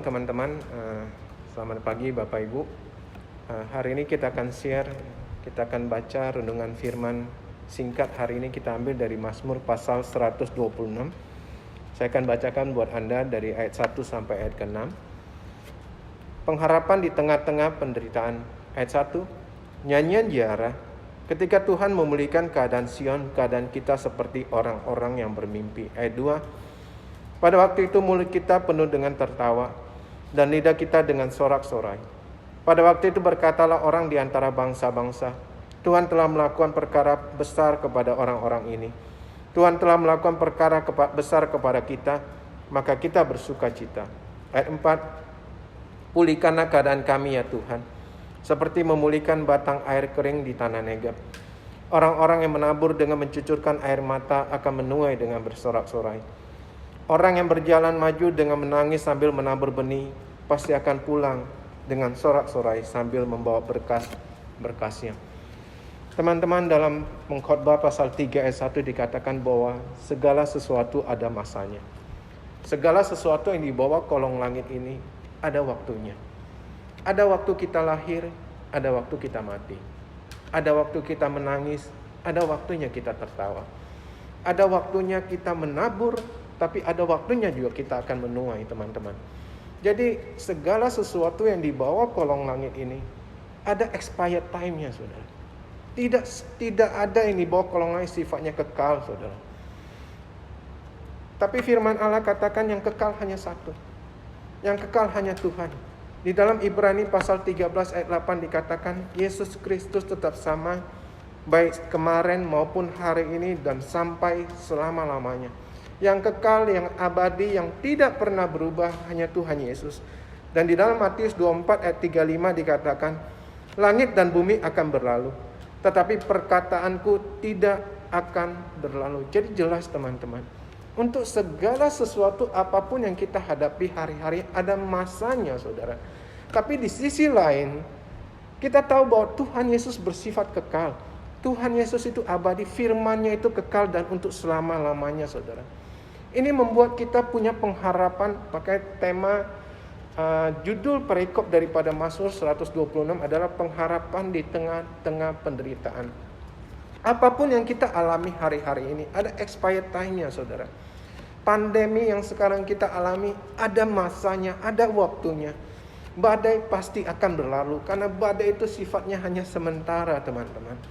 Teman-teman, selamat pagi Bapak Ibu. Hari ini kita akan baca renungan firman singkat. Hari ini kita ambil dari Mazmur pasal 126. Saya akan bacakan buat Anda dari ayat 1 sampai ayat ke-6. Pengharapan di tengah-tengah penderitaan. Ayat 1, nyanyian ziarah. Ketika Tuhan memulihkan keadaan Sion, keadaan kita seperti orang-orang yang bermimpi. Ayat 2, pada waktu itu mulut kita penuh dengan tertawa, dan lidah kita dengan sorak-sorai. Pada waktu itu berkatalah orang di antara bangsa-bangsa, Tuhan telah melakukan perkara besar kepada orang-orang ini. Tuhan telah melakukan perkara besar kepada kita, maka kita bersuka cita. Ayat 4, pulihkanlah keadaan kami ya Tuhan, seperti memulihkan batang air kering di tanah Negeb. Orang-orang yang menabur dengan mencucurkan air mata akan menuai dengan bersorak-sorai. Orang yang berjalan maju dengan menangis sambil menabur benih pasti akan pulang dengan sorak-sorai sambil membawa berkasnya. Teman-teman, dalam pengkhotbah pasal 3 ayat 1 dikatakan bahwa segala sesuatu ada masanya. Segala sesuatu yang dibawa kolong langit ini ada waktunya. Ada waktu kita lahir, ada waktu kita mati. Ada waktu kita menangis, ada waktunya kita tertawa. Ada waktunya kita menabur, tapi ada waktunya juga kita akan menuai, teman-teman. Jadi segala sesuatu yang dibawa kolong langit ini ada expired time-nya, saudara. Tidak ada yang dibawa kolong langit sifatnya kekal, saudara. Tapi firman Allah katakan yang kekal hanya satu. Yang kekal hanya Tuhan. Di dalam Ibrani pasal 13 ayat 8 dikatakan Yesus Kristus tetap sama baik kemarin maupun hari ini dan sampai selama-lamanya. Yang kekal, yang abadi, yang tidak pernah berubah hanya Tuhan Yesus. Dan di dalam Matius 24 ayat 35 dikatakan, langit dan bumi akan berlalu, tetapi perkataanku tidak akan berlalu. Jadi jelas teman-teman, untuk segala sesuatu apapun yang kita hadapi hari-hari ada masanya, saudara. Tapi di sisi lain, kita tahu bahwa Tuhan Yesus bersifat kekal. Tuhan Yesus itu abadi, firman-Nya itu kekal dan untuk selama-lamanya, saudara. Ini membuat kita punya pengharapan. Pakai tema judul perikop daripada Mazmur 126 adalah pengharapan di tengah-tengah penderitaan. Apapun yang kita alami hari-hari ini ada expired time-nya, saudara. Pandemi yang sekarang kita alami ada masanya, ada waktunya. Badai pasti akan berlalu karena badai itu sifatnya hanya sementara, teman-teman.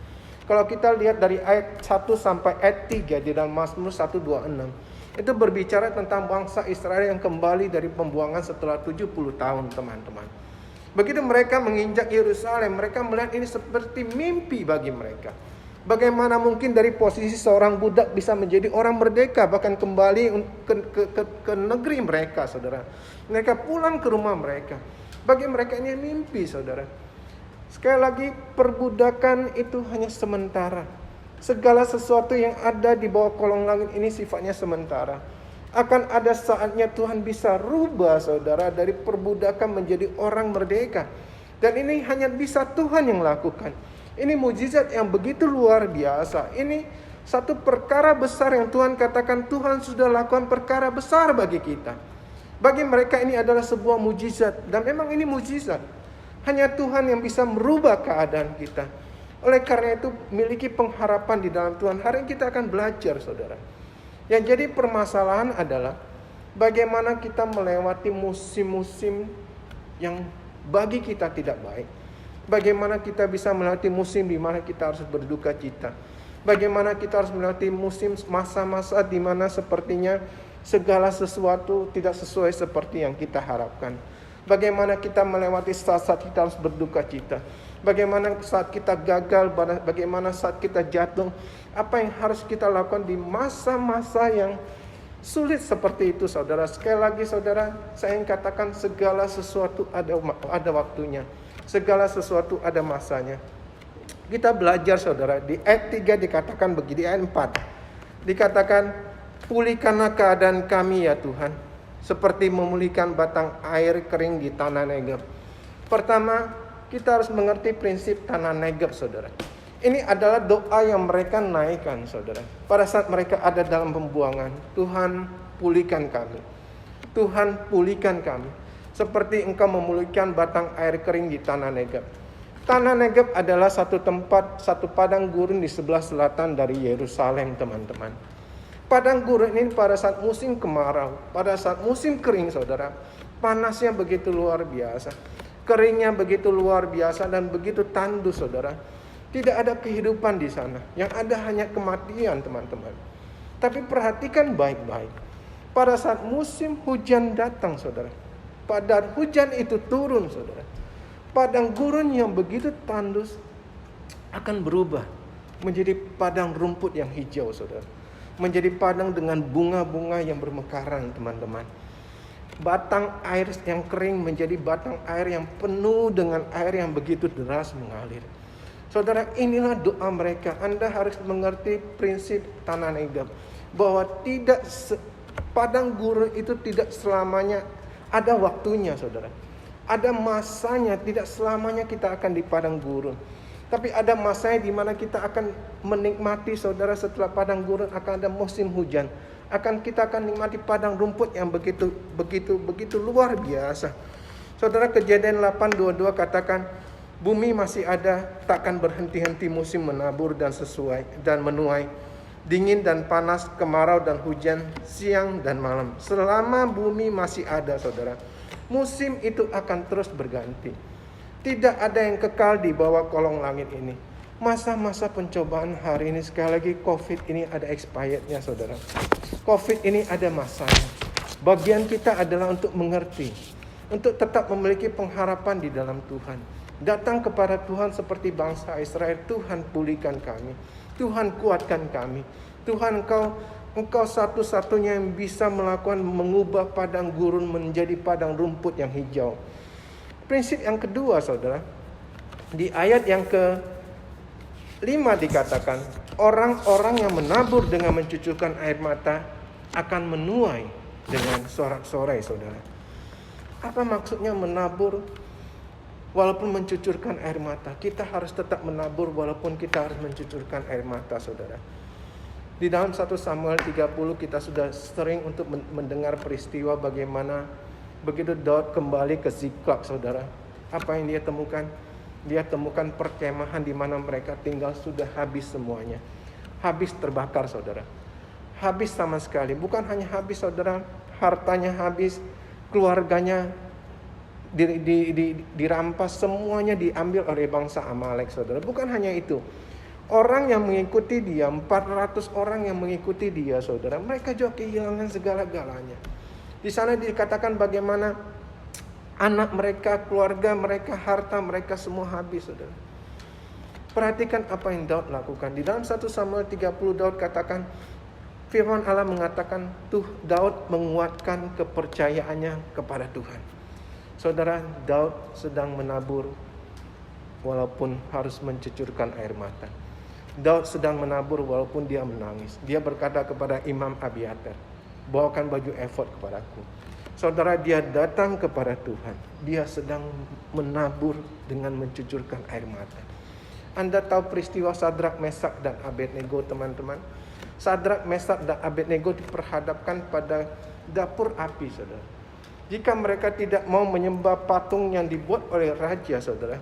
Kalau kita lihat dari ayat 1 sampai ayat 3 di dalam Mazmur 126, itu berbicara tentang bangsa Israel yang kembali dari pembuangan setelah 70 tahun, teman-teman. Begitu mereka menginjak Yerusalem, mereka melihat ini seperti mimpi bagi mereka. Bagaimana mungkin dari posisi seorang budak bisa menjadi orang merdeka, bahkan kembali ke negeri mereka, saudara. Mereka pulang ke rumah mereka. Bagi mereka ini mimpi, saudara. Sekali lagi, perbudakan itu hanya sementara. Segala sesuatu yang ada di bawah kolong langit ini sifatnya sementara. Akan ada saatnya Tuhan bisa rubah, saudara, dari perbudakan menjadi orang merdeka. Dan ini hanya bisa Tuhan yang lakukan. Ini mukjizat yang begitu luar biasa. Ini satu perkara besar yang Tuhan katakan Tuhan sudah lakukan perkara besar bagi kita. Bagi mereka ini adalah sebuah mukjizat. Dan memang ini mukjizat. Hanya Tuhan yang bisa merubah keadaan kita. Oleh karena itu miliki pengharapan di dalam Tuhan. Hari ini kita akan belajar, saudara. Yang jadi permasalahan adalah bagaimana kita melewati musim-musim yang bagi kita tidak baik. Bagaimana kita bisa melewati musim di mana kita harus berduka cita. Bagaimana kita harus melewati musim masa-masa di mana sepertinya segala sesuatu tidak sesuai seperti yang kita harapkan. Bagaimana kita melewati saat-saat kita harus berduka cita. Bagaimana saat kita gagal, bagaimana saat kita jatuh. Apa yang harus kita lakukan di masa-masa yang sulit seperti itu, saudara. Sekali lagi, saudara, saya ingin katakan segala sesuatu ada waktunya. Segala sesuatu ada masanya. Kita belajar, saudara. Di ayat 3 dikatakan begini, ayat 4. Dikatakan, pulihkanlah keadaan kami ya Tuhan, seperti memulihkan batang air kering di tanah Negeb. Pertama, kita harus mengerti prinsip tanah Negeb, saudara. Ini adalah doa yang mereka naikkan, saudara. Pada saat mereka ada dalam pembuangan, Tuhan pulihkan kami. Tuhan pulihkan kami. Seperti engkau memulihkan batang air kering di tanah Negeb. Tanah Negeb adalah satu tempat, satu padang gurun di sebelah selatan dari Yerusalem, teman-teman. Padang gurun ini pada saat musim kemarau, pada saat musim kering, saudara, panasnya begitu luar biasa, keringnya begitu luar biasa dan begitu tandus, saudara. Tidak ada kehidupan di sana, yang ada hanya kematian, teman-teman. Tapi perhatikan baik-baik, pada saat musim hujan datang, saudara, pada hujan itu turun, saudara, padang gurun yang begitu tandus akan berubah menjadi padang rumput yang hijau, saudara. Menjadi padang dengan bunga-bunga yang bermekaran, teman-teman. Batang air yang kering menjadi batang air yang penuh dengan air yang begitu deras mengalir. Saudara, inilah doa mereka. Anda harus mengerti prinsip tanah Negeb, bahwa padang gurun itu tidak selamanya ada waktunya, saudara. Ada masanya, tidak selamanya kita akan di padang gurun. Tapi ada masanya di mana kita akan menikmati, saudara, setelah padang gurun akan ada musim hujan. Kita akan nikmati padang rumput yang begitu luar biasa. Saudara, Kejadian 8:22 katakan, bumi masih ada, takkan berhenti-henti musim menabur dan menuai, dingin dan panas, kemarau dan hujan, siang dan malam. Selama bumi masih ada, saudara, musim itu akan terus berganti. Tidak ada yang kekal di bawah kolong langit ini. Masa-masa pencobaan hari ini, sekali lagi, COVID ini ada expirednya, saudara. COVID ini ada masanya. Bagian kita adalah untuk mengerti, untuk tetap memiliki pengharapan di dalam Tuhan. Datang kepada Tuhan seperti bangsa Israel. Tuhan, pulihkan kami. Tuhan, kuatkan kami. Tuhan, Engkau satu-satunya yang bisa mengubah padang gurun menjadi padang rumput yang hijau. Prinsip yang kedua, saudara, di ayat yang ke-5 dikatakan, orang-orang yang menabur dengan mencucurkan air mata akan menuai dengan sorak-sorai, saudara. Apa maksudnya menabur walaupun mencucurkan air mata? Kita harus tetap menabur walaupun kita harus mencucurkan air mata, saudara. Di dalam 1 Samuel 30 kita sudah sering untuk mendengar peristiwa bagaimana begitu Daud kembali ke Ziklag, saudara. Apa yang dia temukan? Dia temukan perkemahan di mana mereka tinggal sudah habis semuanya. Habis terbakar, saudara. Habis sama sekali. Bukan hanya habis, saudara, hartanya habis, keluarganya dirampas, semuanya diambil oleh bangsa Amalek, saudara. Bukan hanya itu. Orang yang mengikuti dia, 400 orang yang mengikuti dia, saudara, mereka juga kehilangan segala-galanya. Di sana dikatakan bagaimana anak mereka, keluarga mereka, harta mereka semua habis, saudara. Perhatikan apa yang Daud lakukan. Di dalam 1 Samuel 30 Daud katakan, firman Allah mengatakan, Daud menguatkan kepercayaannya kepada Tuhan. Saudara, Daud sedang menabur walaupun harus mencucurkan air mata. Daud sedang menabur walaupun dia menangis. Dia berkata kepada Imam Abiatar, bawakan baju efod kepadaku. Saudara, dia datang kepada Tuhan. Dia sedang menabur dengan mencucurkan air mata. Anda tahu peristiwa Sadrak, Mesak, dan Abednego, teman-teman? Sadrak, Mesak, dan Abednego diperhadapkan pada dapur api, saudara. Jika mereka tidak mau menyembah patung yang dibuat oleh raja, saudara,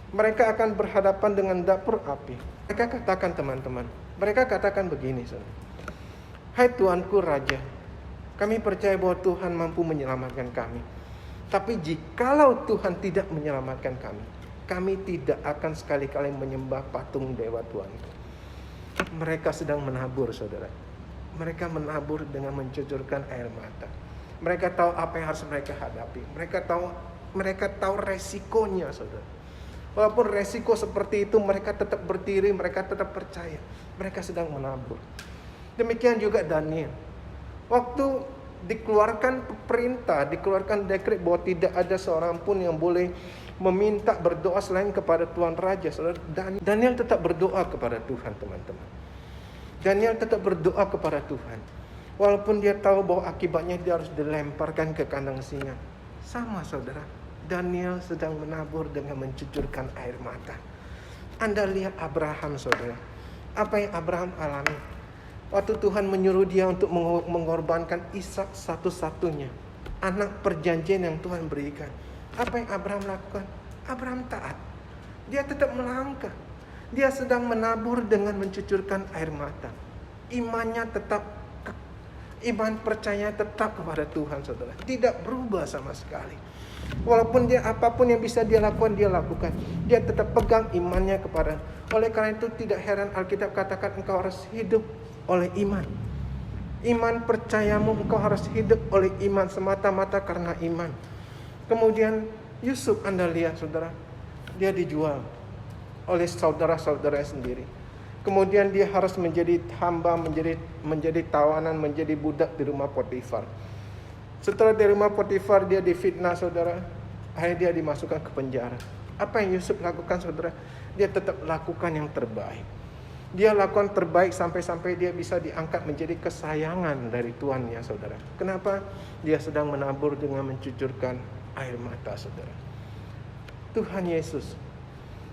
mereka akan berhadapan dengan dapur api. Mereka katakan, teman-teman, mereka katakan begini, saudara. Hai Tuanku Raja, kami percaya bahwa Tuhan mampu menyelamatkan kami. Tapi jikalau Tuhan tidak menyelamatkan kami, kami tidak akan sekali-kali menyembah patung dewa Tuanku. Mereka sedang menabur, saudara. Mereka menabur dengan mencucurkan air mata. Mereka tahu apa yang harus mereka hadapi. Mereka tahu resikonya, saudara. Walaupun resiko seperti itu, mereka tetap berdiri, mereka tetap percaya. Mereka sedang menabur. Demikian juga Daniel. Waktu dikeluarkan perintah, dikeluarkan dekret bahwa tidak ada seorang pun yang boleh meminta berdoa selain kepada Tuan Raja, saudara. Daniel tetap berdoa kepada Tuhan, teman-teman. Daniel tetap berdoa kepada Tuhan. Walaupun dia tahu bahwa akibatnya dia harus dilemparkan ke kandang singa. Sama, saudara. Daniel sedang menabur dengan mencucurkan air mata. Anda lihat Abraham, saudara. Apa yang Abraham alami? Waktu Tuhan menyuruh dia untuk mengorbankan Ishak satu-satunya. anak perjanjian yang Tuhan berikan. Apa yang Abraham lakukan? Abraham taat. Dia tetap melangkah. Dia sedang menabur dengan mencucurkan air mata. Imannya tetap, iman percaya tetap kepada Tuhan, saudara. Tidak berubah sama sekali. Walaupun dia apapun yang bisa dia lakukan, dia lakukan. Dia tetap pegang imannya kepada. Oleh karena itu tidak heran Alkitab katakan engkau harus hidup oleh iman. Iman percayamu, engkau harus hidup oleh iman, semata-mata karena iman. Kemudian Yusuf, Anda lihat saudara, dia dijual oleh saudara-saudara sendiri. Kemudian dia harus menjadi hamba, menjadi tawanan, menjadi budak di rumah Potifar. Setelah dari rumah Potifar dia difitnah saudara, akhirnya dia dimasukkan ke penjara. Apa yang Yusuf lakukan saudara? Dia tetap lakukan yang terbaik. Dia lakukan terbaik sampai-sampai dia bisa diangkat menjadi kesayangan dari tuannya saudara. Kenapa? Dia sedang menabur dengan mencucurkan air mata saudara. Tuhan Yesus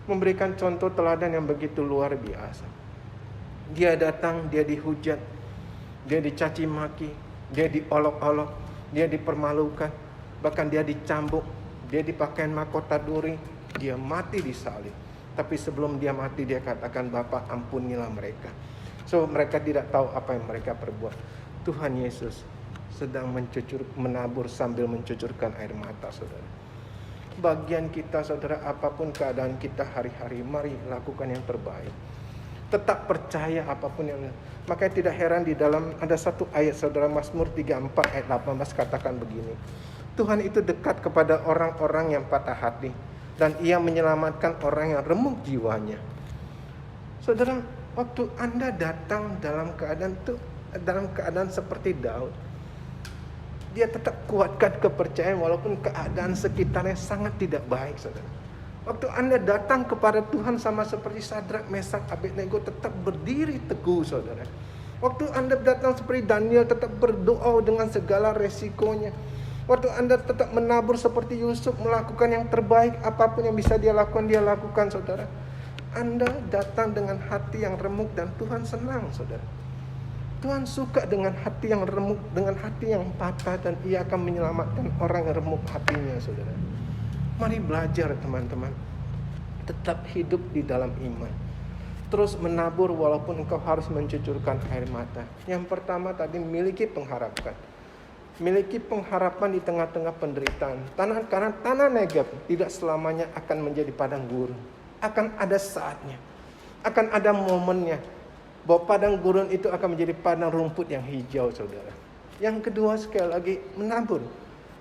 memberikan contoh teladan yang begitu luar biasa. Dia datang, dia dihujat, dia dicaci maki, dia diolok-olok, dia dipermalukan, bahkan dia dicambuk, dia dipakai mahkota duri, dia mati di salib. Tapi sebelum dia mati dia katakan, Bapa ampunilah mereka. So mereka tidak tahu apa yang mereka perbuat. Tuhan Yesus sedang menabur sambil mencucurkan air mata saudara. Bagian kita saudara, apapun keadaan kita hari-hari, mari lakukan yang terbaik. Tetap percaya apapun yang. Makanya tidak heran di dalam ada satu ayat saudara, Mazmur 34 ayat 18 katakan begini. Tuhan itu dekat kepada orang-orang yang patah hati, dan ia menyelamatkan orang yang remuk jiwanya. Saudara, waktu Anda datang dalam keadaan seperti Daud, dia tetap kuatkan kepercayaan walaupun keadaan sekitarnya sangat tidak baik saudara. Waktu Anda datang kepada Tuhan sama seperti Sadrak, Mesak, Abednego, tetap berdiri teguh saudara. Waktu Anda datang seperti Daniel, tetap berdoa dengan segala resikonya. Waktu Anda tetap menabur seperti Yusuf, melakukan yang terbaik, apapun yang bisa dia lakukan saudara. Anda datang dengan hati yang remuk dan Tuhan senang saudara. Tuhan suka dengan hati yang remuk, dengan hati yang patah, dan ia akan menyelamatkan orang yang remuk hatinya saudara. Mari belajar teman-teman, tetap hidup di dalam iman. Terus menabur walaupun engkau harus mencucurkan air mata. Yang pertama tadi, miliki pengharapan. Miliki pengharapan di tengah-tengah penderitaan. Karena tanah Negeb tidak selamanya akan menjadi padang gurun. Akan ada saatnya, akan ada momennya bahwa padang gurun itu akan menjadi padang rumput yang hijau saudara. Yang kedua, sekali lagi menabur.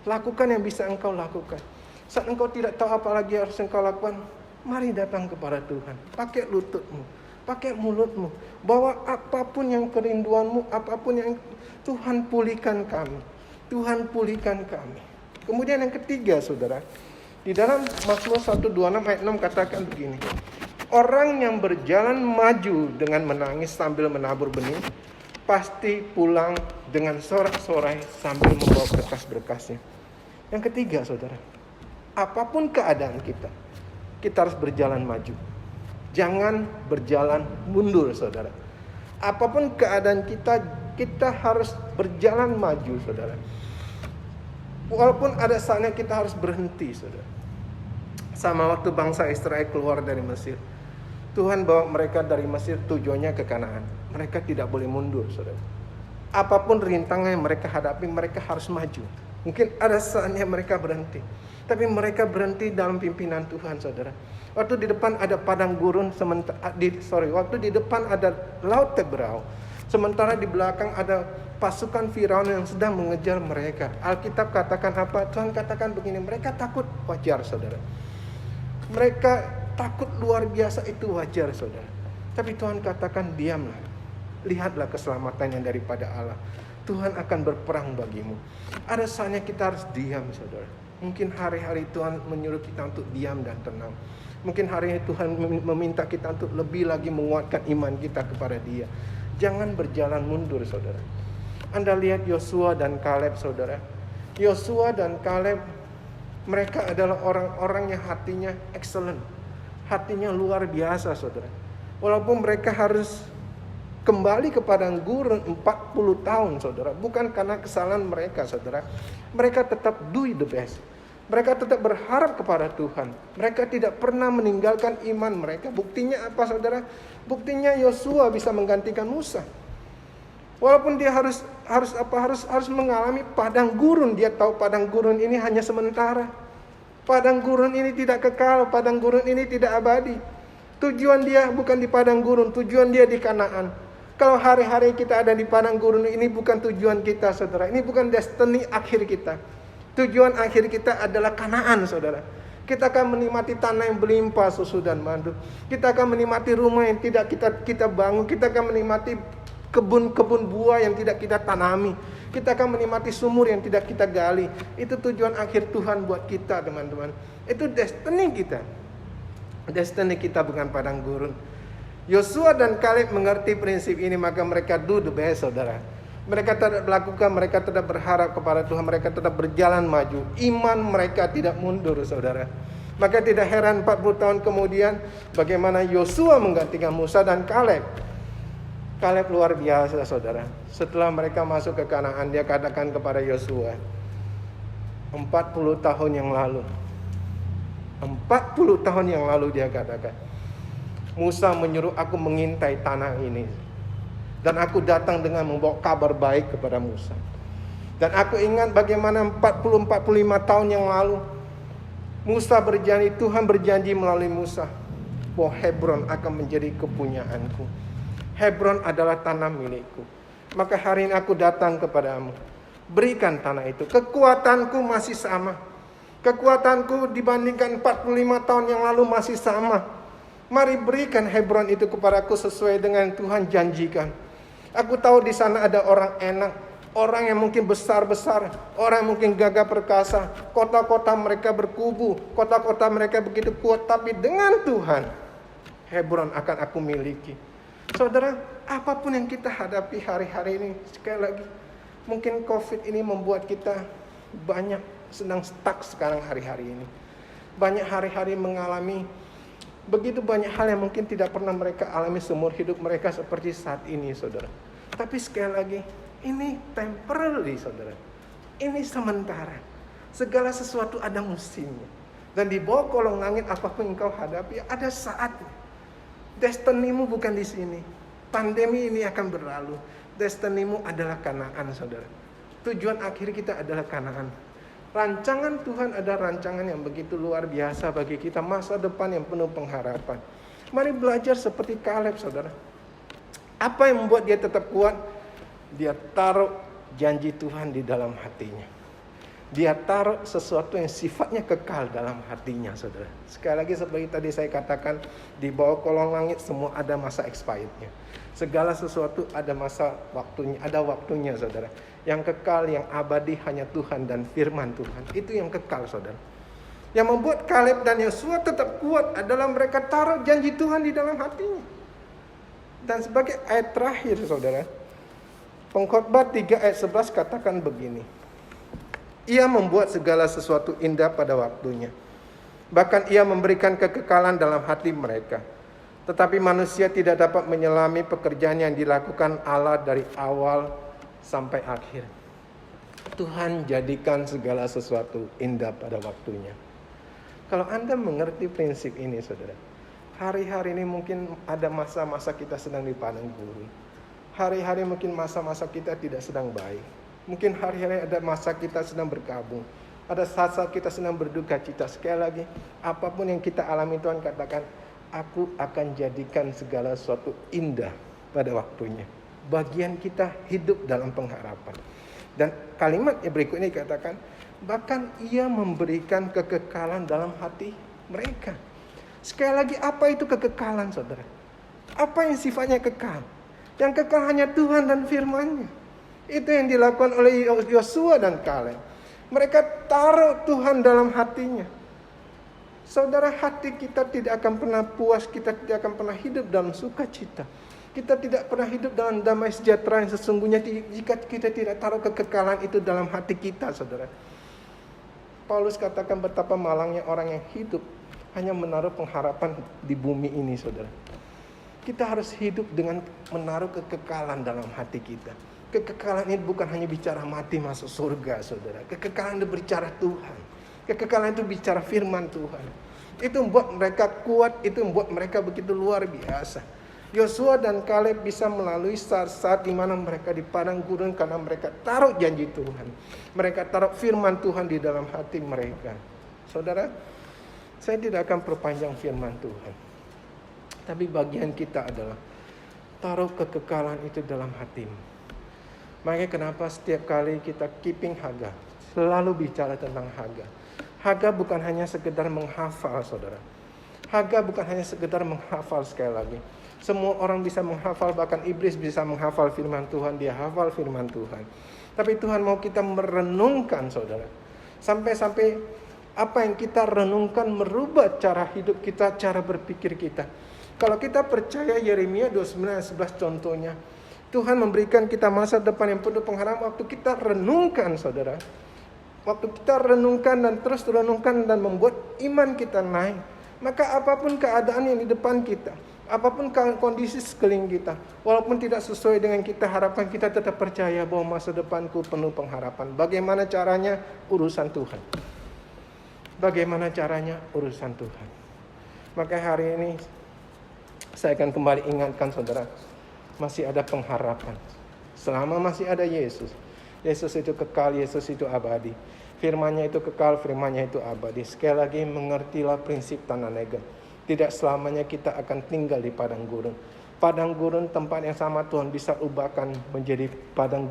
Lakukan yang bisa engkau lakukan. Saat engkau tidak tahu apa lagi harus engkau lakukan, mari datang kepada Tuhan. Pakai lututmu, pakai mulutmu, bawa apapun yang kerinduanmu, apapun yang Tuhan pulihkan kami. Tuhan pulihkan kami. Kemudian yang ketiga saudara, di dalam Mazmur 126 ayat 6 katakan begini. Orang yang berjalan maju dengan menangis sambil menabur benih, pasti pulang dengan sorak-sorai sambil membawa berkas-berkasnya. Yang ketiga saudara, apapun keadaan kita harus berjalan maju. Jangan berjalan mundur saudara. Apapun keadaan kita harus berjalan maju saudara. Walaupun ada saatnya kita harus berhenti saudara. Sama waktu bangsa Israel keluar dari Mesir, Tuhan bawa mereka dari Mesir tujuannya ke Kanaan. Mereka tidak boleh mundur saudara. Apapun rintangan yang mereka hadapi, mereka harus maju. Mungkin ada saatnya mereka berhenti, tapi mereka berhenti dalam pimpinan Tuhan saudara. Waktu di depan ada padang gurun, waktu di depan ada laut Teberau, sementara di belakang ada pasukan Firaun yang sedang mengejar mereka. Alkitab katakan apa? Tuhan katakan begini, mereka takut, wajar saudara. Mereka takut luar biasa, itu wajar saudara. Tapi Tuhan katakan diamlah, lihatlah keselamatan yang daripada Allah. Tuhan akan berperang bagimu. Ada saatnya kita harus diam saudara. Mungkin hari-hari Tuhan menyuruh kita untuk diam dan tenang. Mungkin hari ini Tuhan meminta kita untuk lebih lagi menguatkan iman kita kepada Dia. Jangan berjalan mundur saudara. Anda lihat Yosua dan Kaleb saudara. Yosua dan Kaleb, mereka adalah orang-orang yang hatinya excellent. Hatinya luar biasa saudara. Walaupun mereka harus kembali ke padang gurun 40 tahun, saudara. Bukan karena kesalahan mereka, saudara. Mereka tetap do the best. Mereka tetap berharap kepada Tuhan. Mereka tidak pernah meninggalkan iman mereka. Buktinya apa, saudara? Buktinya Yosua bisa menggantikan Musa. Walaupun dia harus mengalami padang gurun, dia tahu padang gurun ini hanya sementara. Padang gurun ini tidak kekal, padang gurun ini tidak abadi. Tujuan dia bukan di padang gurun, tujuan dia di Kanaan. Kalau hari-hari kita ada di padang gurun, ini bukan tujuan kita, saudara. Ini bukan destiny akhir kita. Tujuan akhir kita adalah Kanaan, saudara. Kita akan menikmati tanah yang berlimpah susu dan madu. Kita akan menikmati rumah yang tidak kita bangun. Kita akan menikmati kebun-kebun buah yang tidak kita tanami. Kita akan menikmati sumur yang tidak kita gali. Itu tujuan akhir Tuhan buat kita, teman-teman. Itu destiny kita. Destiny kita bukan padang gurun. Yosua dan Kaleb mengerti prinsip ini, maka mereka do the best, saudara. Mereka tetap melakukan, mereka tetap berharap kepada Tuhan, mereka tetap berjalan maju. Iman mereka tidak mundur, saudara. Maka tidak heran 40 tahun kemudian bagaimana Yosua menggantikan Musa dan Kaleb. Kaleb luar biasa, saudara. Setelah mereka masuk ke Kanaan, dia katakan kepada Yosua, 40 tahun yang lalu, 40 tahun yang lalu dia katakan, Musa menyuruh aku mengintai tanah ini. Dan aku datang dengan membawa kabar baik kepada Musa. Dan aku ingat bagaimana 40-45 tahun yang lalu, Musa berjanji, Tuhan berjanji melalui Musa, bahwa Hebron akan menjadi kepunyaanku. Hebron adalah tanah milikku. Maka hari ini aku datang kepadamu. Berikan tanah itu. Kekuatanku masih sama. Kekuatanku dibandingkan 45 tahun yang lalu masih sama. Mari berikan Hebron itu kepadaku sesuai dengan Tuhan janjikan. Aku tahu di sana ada orang enak. Orang yang mungkin besar-besar. Orang yang mungkin gagah perkasa. Kota-kota mereka berkubu. Kota-kota mereka begitu kuat. Tapi dengan Tuhan, Hebron akan aku miliki. Saudara, apapun yang kita hadapi hari-hari ini, sekali lagi, mungkin COVID ini membuat kita banyak sedang stuck sekarang hari-hari ini. Banyak hari-hari mengalami begitu banyak hal yang mungkin tidak pernah mereka alami seumur hidup mereka seperti saat ini, saudara. Tapi sekali lagi, ini temporary, saudara. Ini sementara. Segala sesuatu ada musimnya. Dan di bawah kolong langit apapun yang kau hadapi, ada saatnya. Destinimu bukan di sini. Pandemi ini akan berlalu. Destinimu adalah Kanaan, saudara. Tujuan akhir kita adalah Kanaan. Rancangan Tuhan adalah rancangan yang begitu luar biasa bagi kita. Masa depan yang penuh pengharapan. Mari belajar seperti Kaleb, saudara. Apa yang membuat dia tetap kuat? Dia taruh janji Tuhan di dalam hatinya. Dia taruh sesuatu yang sifatnya kekal dalam hatinya, saudara. Sekali lagi seperti tadi saya katakan, di bawah kolong langit semua ada masa expirednya. Segala sesuatu ada masa waktunya, ada waktunya, saudara. Yang kekal, yang abadi hanya Tuhan dan firman Tuhan. Itu yang kekal, saudara. Yang membuat Kaleb dan Yosua tetap kuat adalah mereka taruh janji Tuhan di dalam hatinya. Dan sebagai ayat terakhir, saudara, Pengkhotbah 3 ayat 11 katakan begini. Ia membuat segala sesuatu indah pada waktunya. Bahkan ia memberikan kekekalan dalam hati mereka. Tetapi manusia tidak dapat menyelami pekerjaan yang dilakukan Allah dari awal sampai akhir. Tuhan jadikan segala sesuatu indah pada waktunya. Kalau Anda mengerti prinsip ini, saudara, hari-hari ini mungkin ada masa-masa kita sedang di padang gurun. Hari-hari mungkin masa-masa kita tidak sedang baik. Mungkin hari-hari ada masa kita sedang berkabung. Ada saat-saat kita sedang berduka cita. Sekali lagi, apapun yang kita alami, Tuhan katakan, aku akan jadikan segala sesuatu indah pada waktunya. Bagian kita hidup dalam pengharapan. Dan kalimat yang berikut ini katakan, bahkan ia memberikan kekekalan dalam hati mereka. Sekali lagi, apa itu kekekalan, saudara? Apa yang sifatnya kekal? Yang kekal hanya Tuhan dan firman-Nya. Itu yang dilakukan oleh Yosua dan Kaleb. Mereka taruh Tuhan dalam hatinya. Saudara, hati kita tidak akan pernah puas, kita tidak akan pernah hidup dalam sukacita. Kita tidak pernah hidup dalam damai sejahtera yang sesungguhnya jika kita tidak taruh kekekalan itu dalam hati kita, saudara. Paulus katakan betapa malangnya orang yang hidup hanya menaruh pengharapan di bumi ini, saudara. Kita harus hidup dengan menaruh kekekalan dalam hati kita. Kekekalan ini bukan hanya bicara mati masuk surga, saudara. Kekekalan itu berbicara Tuhan. Kekekalan itu bicara firman Tuhan. Itu membuat mereka kuat, itu membuat mereka begitu luar biasa. Yosua dan Kaleb bisa melalui saat-saat di mana mereka di padang gurun karena mereka taruh janji Tuhan. Mereka taruh firman Tuhan di dalam hati mereka. Saudara, saya tidak akan perpanjang firman Tuhan. Tapi bagian kita adalah taruh kekekalan itu dalam hatimu. Makanya kenapa setiap kali kita keeping Haga, selalu bicara tentang Haga. Haga bukan hanya sekedar menghafal, saudara. Haga bukan hanya sekedar menghafal, sekali lagi. Semua orang bisa menghafal, bahkan iblis bisa menghafal firman Tuhan. Dia hafal firman Tuhan. Tapi Tuhan mau kita merenungkan, saudara. Sampai-sampai apa yang kita renungkan merubah cara hidup kita, cara berpikir kita. Kalau kita percaya Yeremia 29:11 contohnya, Tuhan memberikan kita masa depan yang penuh pengharapan. Waktu kita renungkan, saudara. Waktu kita renungkan dan terus renungkan dan membuat iman kita naik. Maka apapun keadaan yang di depan kita, apapun kondisi sekeliling kita, walaupun tidak sesuai dengan kita harapkan, kita tetap percaya bahwa masa depanku penuh pengharapan. Bagaimana caranya? Urusan Tuhan. Bagaimana caranya? Urusan Tuhan. Maka hari ini saya akan kembali ingatkan, saudara, masih ada pengharapan. Selama masih ada Yesus. Yesus itu kekal, Yesus itu abadi. Firman-Nya itu kekal, firman-Nya itu abadi. Sekali lagi, mengertilah prinsip tanah negeri. Tidak selamanya kita akan tinggal di padang gurun. Padang gurun, tempat yang sama Tuhan bisa ubahkan menjadi padang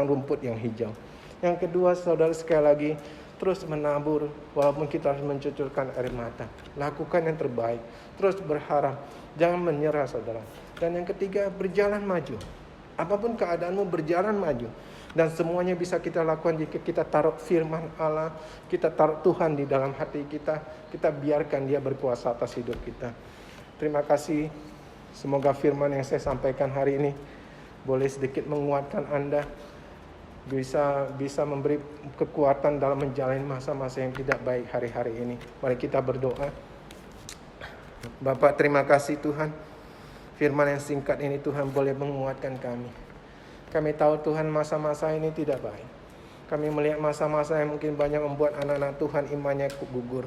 rumput yang hijau. Yang kedua, saudara, sekali lagi, terus menabur walaupun kita harus mencucurkan air mata. Lakukan yang terbaik. Terus berharap. Jangan menyerah, saudara. Dan yang ketiga, berjalan maju. Apapun keadaanmu, berjalan maju. Dan semuanya bisa kita lakukan jika kita taruh firman Allah, kita taruh Tuhan di dalam hati kita, kita biarkan Dia berkuasa atas hidup kita. Terima kasih. Semoga firman yang saya sampaikan hari ini boleh sedikit menguatkan Anda, bisa memberi kekuatan dalam menjalani masa-masa yang tidak baik hari-hari ini. Mari kita berdoa. Bapak, terima kasih Tuhan. Firman yang singkat ini Tuhan boleh menguatkan kami. Kami tahu Tuhan masa-masa ini tidak baik. Kami melihat masa-masa yang mungkin banyak membuat anak-anak Tuhan imannya gugur.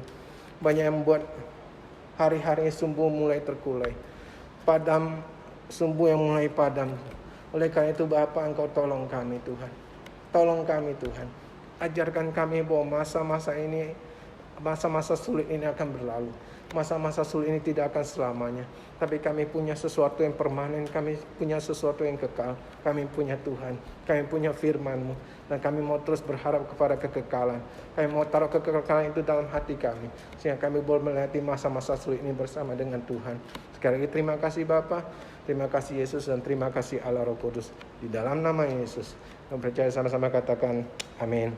Banyak yang membuat hari-hari sumbu mulai terkulai. Padam, sumbu yang mulai padam. Oleh karena itu Bapa, Engkau tolong kami Tuhan. Tolong kami Tuhan. Ajarkan kami bahwa masa-masa ini, masa-masa sulit ini akan berlalu. Masa-masa sulit ini tidak akan selamanya. Tapi kami punya sesuatu yang permanen. Kami punya sesuatu yang kekal. Kami punya Tuhan. Kami punya firman-Mu. Dan kami mau terus berharap kepada kekekalan. Kami mau taruh kekekalan itu dalam hati kami. Sehingga kami boleh melewati masa-masa sulit ini bersama dengan Tuhan. Sekali lagi terima kasih Bapa. Terima kasih Yesus dan terima kasih Allah Roh Kudus. Di dalam nama Yesus. Kami percaya sama-sama katakan amin.